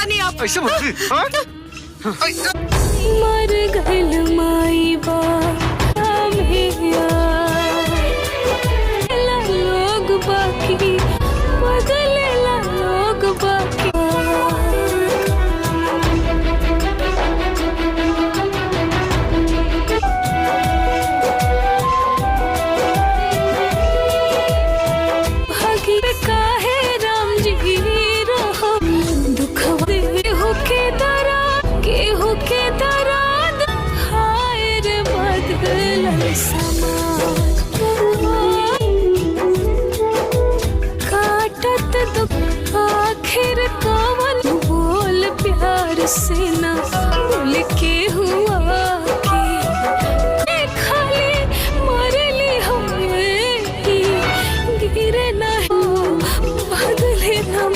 नहीं आप। ऐसे मत हाँ? मर गइल माई बाप लोग बाकी बदलेला लोग बाकी। भागी काहे राम जी रहो दुख दे हो के दराद हाय रे बदलल समाज। काटत दुख आखिर कवन बोल प्यार से ना बोल के